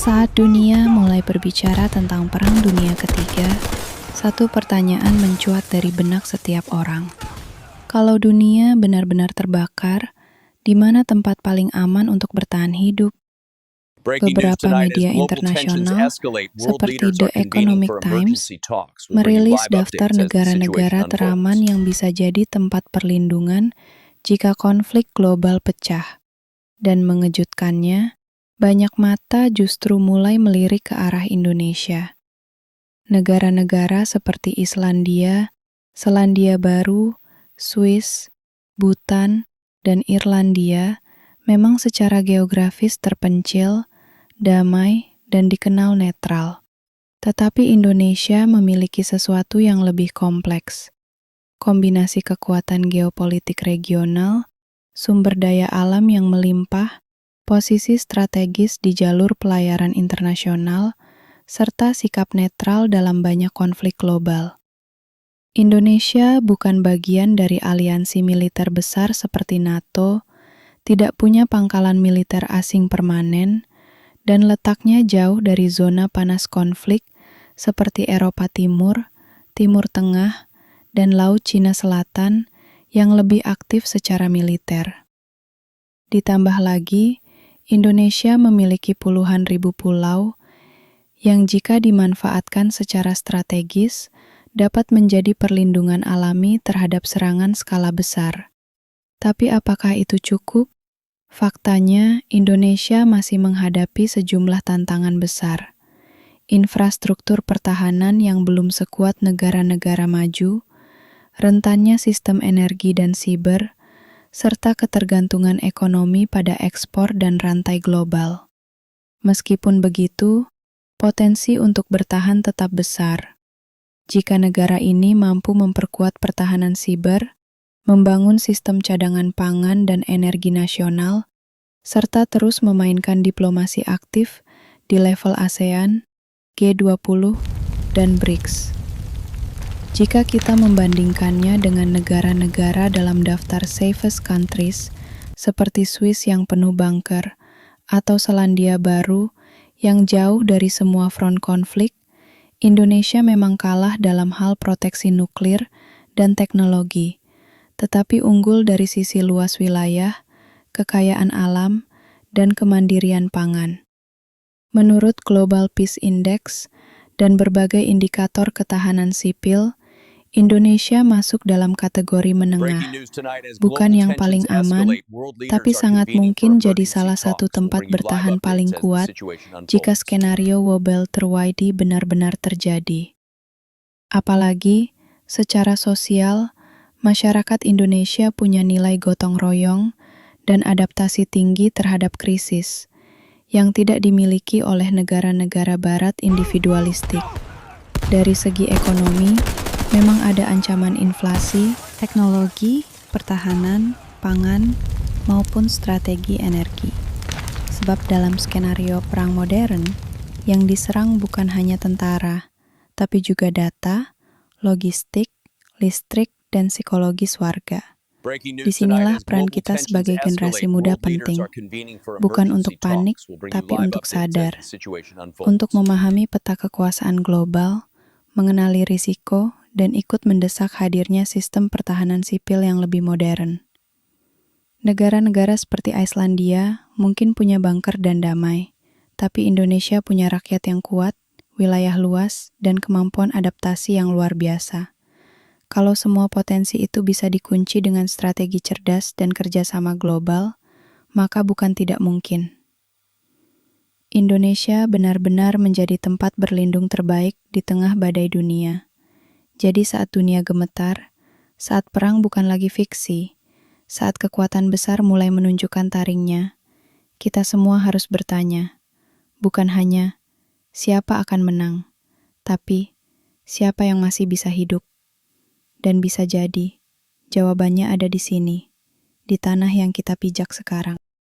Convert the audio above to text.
Saat dunia mulai berbicara tentang Perang Dunia Ketiga, satu pertanyaan mencuat dari benak setiap orang. Kalau dunia benar-benar terbakar, di mana tempat paling aman untuk bertahan hidup? Beberapa media internasional, seperti The Economic Times, merilis daftar negara-negara teraman yang bisa jadi tempat perlindungan jika konflik global pecah. Dan mengejutkannya, banyak mata justru mulai melirik ke arah Indonesia. Negara-negara seperti Islandia, Selandia Baru, Swiss, Bhutan, dan Irlandia memang secara geografis terpencil, damai, dan dikenal netral. Tetapi Indonesia memiliki sesuatu yang lebih kompleks. Kombinasi kekuatan geopolitik regional, sumber daya alam yang melimpah, posisi strategis di jalur pelayaran internasional, serta sikap netral dalam banyak konflik global. Indonesia bukan bagian dari aliansi militer besar seperti NATO, tidak punya pangkalan militer asing permanen, dan letaknya jauh dari zona panas konflik seperti Eropa Timur, Timur Tengah, dan Laut Cina Selatan yang lebih aktif secara militer. Ditambah lagi, Indonesia memiliki puluhan ribu pulau yang jika dimanfaatkan secara strategis dapat menjadi perlindungan alami terhadap serangan skala besar. Tapi apakah itu cukup? Faktanya, Indonesia masih menghadapi sejumlah tantangan besar. Infrastruktur pertahanan yang belum sekuat negara-negara maju, rentannya sistem energi dan siber, serta ketergantungan ekonomi pada ekspor dan rantai global. Meskipun begitu, potensi untuk bertahan tetap besar. Jika negara ini mampu memperkuat pertahanan siber, membangun sistem cadangan pangan dan energi nasional, serta terus memainkan diplomasi aktif di level ASEAN, G20, dan BRICS. Jika kita membandingkannya dengan negara-negara dalam daftar safest countries, seperti Swiss yang penuh bunker, atau Selandia Baru yang jauh dari semua front konflik, Indonesia memang kalah dalam hal proteksi nuklir dan teknologi, tetapi unggul dari sisi luas wilayah, kekayaan alam, dan kemandirian pangan. Menurut Global Peace Index dan berbagai indikator ketahanan sipil, Indonesia masuk dalam kategori menengah, bukan yang paling aman, tapi sangat mungkin jadi salah satu tempat bertahan paling kuat jika skenario wabah terjadi benar-benar terjadi. Apalagi, secara sosial, masyarakat Indonesia punya nilai gotong royong dan adaptasi tinggi terhadap krisis, yang tidak dimiliki oleh negara-negara barat individualistik. Dari segi ekonomi, memang ada ancaman inflasi, teknologi, pertahanan, pangan, maupun strategi energi. Sebab dalam skenario perang modern, yang diserang bukan hanya tentara, tapi juga data, logistik, listrik, dan psikologis warga. Disinilah peran kita sebagai generasi muda penting, bukan untuk panik, tapi untuk sadar, untuk memahami peta kekuasaan global, mengenali risiko, dan ikut mendesak hadirnya sistem pertahanan sipil yang lebih modern. Negara-negara seperti Islandia mungkin punya bunker dan damai, tapi Indonesia punya rakyat yang kuat, wilayah luas, dan kemampuan adaptasi yang luar biasa. Kalau semua potensi itu bisa dikunci dengan strategi cerdas dan kerjasama global, maka bukan tidak mungkin. Indonesia benar-benar menjadi tempat berlindung terbaik di tengah badai dunia. Jadi saat dunia gemetar, saat perang bukan lagi fiksi, saat kekuatan besar mulai menunjukkan taringnya, kita semua harus bertanya, bukan hanya siapa akan menang, tapi siapa yang masih bisa hidup. Dan bisa jadi, jawabannya ada di sini, di tanah yang kita pijak sekarang.